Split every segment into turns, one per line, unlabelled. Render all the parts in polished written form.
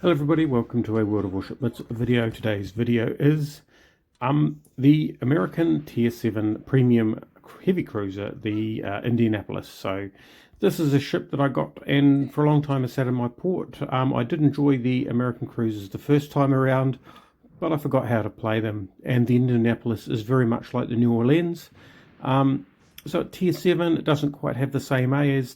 Hello everybody, welcome to a World of Warship Blitz video. Today's video is the American Tier 7 Premium Heavy Cruiser, the Indianapolis. So this is a ship that I got and for a long time has sat in my port. I did enjoy the American cruisers the first time around, but I forgot how to play them. And the Indianapolis is very much like the New Orleans. So at Tier 7, it doesn't quite have the same AA as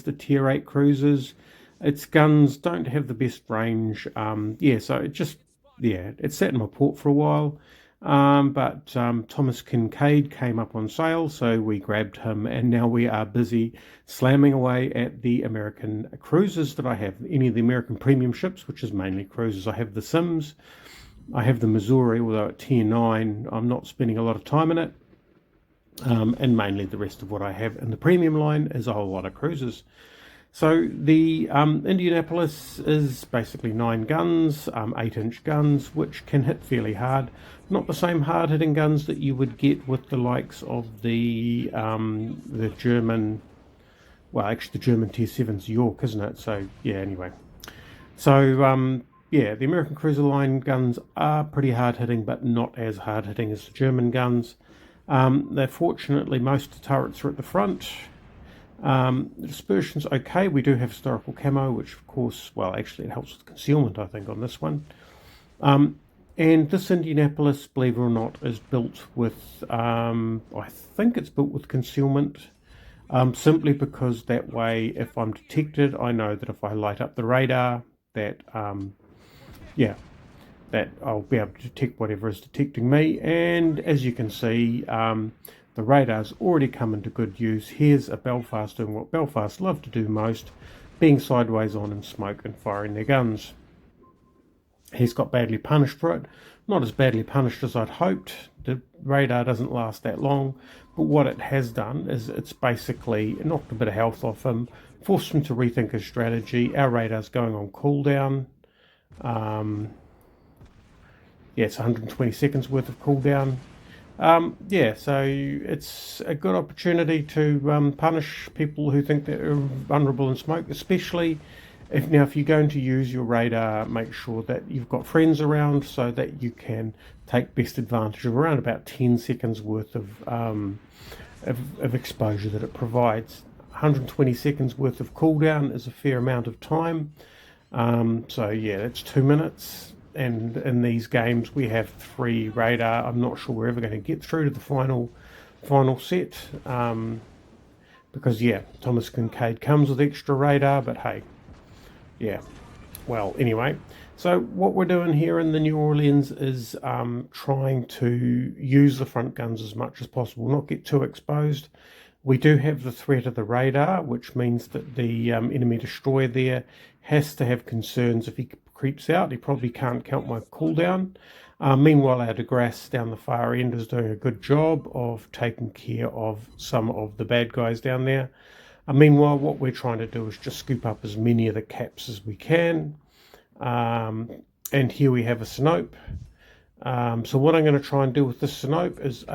the Tier 8 cruisers. Its guns don't have the best range. So it sat in my port for a while. But Thomas Kincaid came up on sale, so we grabbed him, and now we are busy slamming away at the American cruisers that I have. Any of the American premium ships, which is mainly cruisers. I have the Sims, I have the Missouri, although at Tier 9 I'm not spending a lot of time in it. And mainly the rest of what I have in the premium line is a whole lot of cruisers. So the Indianapolis is basically 9 guns, 8-inch guns, which can hit fairly hard. Not the same hard-hitting guns that you would get with the likes of the German, well, actually the German Tier 7's York, isn't it? So yeah, anyway. So the American cruiser line guns are pretty hard-hitting, but not as hard-hitting as the German guns. Fortunately, most of the turrets are at the front. The dispersion's okay. We do have historical camo, which of course, well, actually it helps with concealment, I think, on this one. And this Indianapolis, believe it or not, is built with, I think it's built with concealment, simply because that way, if I'm detected, I know that if I light up the radar, that I'll be able to detect whatever is detecting me. And as you can see, the radar's already come into good use. Here's a Belfast doing what Belfast love to do most, being sideways on in smoke and firing their guns. He's got badly punished for it. Not as badly punished as I'd hoped. The radar doesn't last that long, but what it has done is it's basically knocked a bit of health off him, forced him to rethink his strategy. Our radar's going on cooldown. It's 120 seconds worth of cooldown. So it's a good opportunity to punish people who think they're vulnerable in smoke, especially if you're going to use your radar, make sure that you've got friends around so that you can take best advantage of around about 10 seconds worth of exposure that it provides. 120 seconds worth of cooldown is a fair amount of time. It's 2 minutes. And in these games, we have 3 radar. I'm not sure we're ever going to get through to the final set. Because, Thomas Kincaid comes with extra radar, but hey, well, anyway. So what we're doing here in the New Orleans is trying to use the front guns as much as possible, not get too exposed. We do have the threat of the radar, which means that the enemy destroyer there has to have concerns if he creeps out. He probably can't count my cooldown. Meanwhile, our DeGrasse down the far end is doing a good job of taking care of some of the bad guys down there. Meanwhile, what we're trying to do is just scoop up as many of the caps as we can. And here we have a Sinope. So what I'm going to try and do with this Sinope is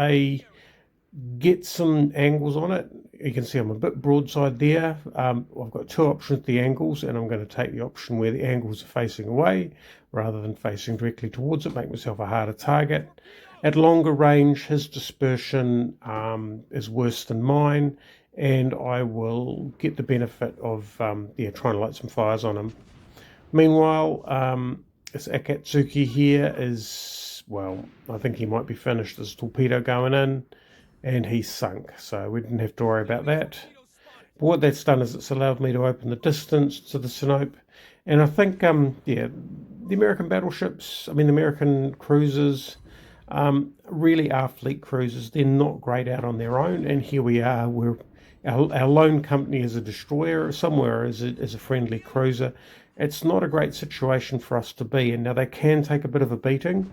get some angles on it. You can see I'm a bit broadside there. I've got 2 options with the angles, and I'm going to take the option where the angles are facing away rather than facing directly towards it, make myself a harder target. At longer range, his dispersion is worse than mine, and I will get the benefit of trying to light some fires on him. Meanwhile, this Akatsuki here is, well, I think he might be finished. There's a torpedo going in, and he's sunk, so we didn't have to worry about that. But what that's done is it's allowed me to open the distance to the Sinope, and I think, the American battleships, the American cruisers, really are fleet cruisers. They're not great out on their own, and here we are. Our lone company is a destroyer, somewhere is a friendly cruiser. It's not a great situation for us to be in. Now, they can take a bit of a beating,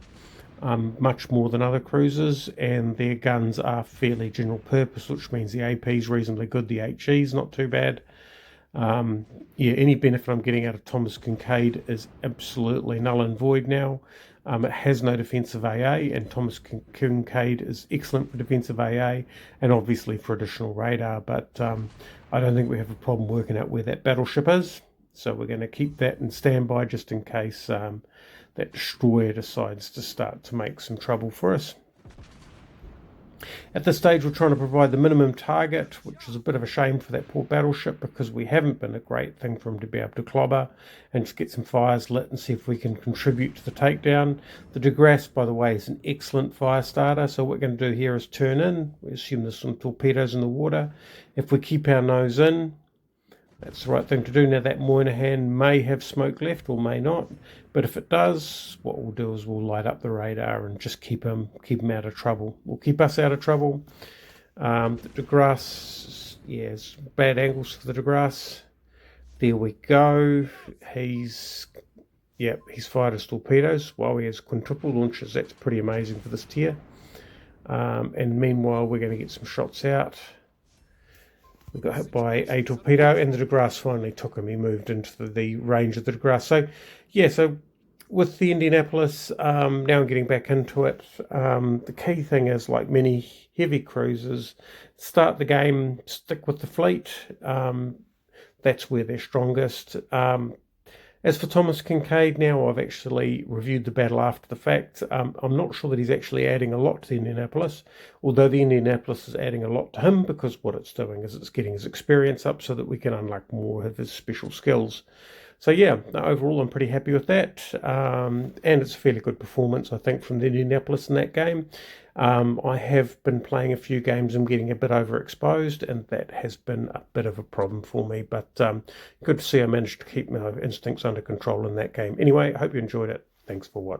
much more than other cruisers, and their guns are fairly general purpose, which means the AP is reasonably good, the HE is not too bad. Any benefit I'm getting out of Thomas Kincaid is absolutely null and void now. It has no defensive AA, and Thomas Kincaid is excellent for defensive AA and obviously for additional radar, but I don't think we have a problem working out where that battleship is. So we're going to keep that in standby just in case that destroyer decides to start to make some trouble for us. At this stage, we're trying to provide the minimum target, which is a bit of a shame for that poor battleship because we haven't been a great thing for him to be able to clobber, and just get some fires lit and see if we can contribute to the takedown. The De Grasse, by the way, is an excellent fire starter, so what we're going to do here is turn in. We assume there's some torpedoes in the water. If we keep our nose in, that's the right thing to do. Now that Moynihan may have smoke left or may not, but if it does, what we'll do is we'll light up the radar and just keep him out of trouble. We'll keep us out of trouble. The De Grasse, yeah, it's bad angles for the De Grasse. There we go. He's fired his torpedoes while he has quintuple launches. That's pretty amazing for this tier. And meanwhile, we're going to get some shots out. We got hit by a torpedo, and the De Grasse finally took him. He moved into the range of the De Grasse. So, yeah, so with the Indianapolis, now I'm getting back into it. The key thing is, like many heavy cruisers, start the game, stick with the fleet. That's where they're strongest. As for Thomas Kincaid, now I've actually reviewed the battle after the fact. I'm not sure that he's actually adding a lot to the Indianapolis, although the Indianapolis is adding a lot to him because what it's doing is it's getting his experience up so that we can unlock more of his special skills. So yeah, overall I'm pretty happy with that, and it's a fairly good performance, I think, from the Indianapolis in that game. I have been playing a few games and getting a bit overexposed, and that has been a bit of a problem for me, but good to see I managed to keep my instincts under control in that game. Anyway, I hope you enjoyed it. Thanks for watching.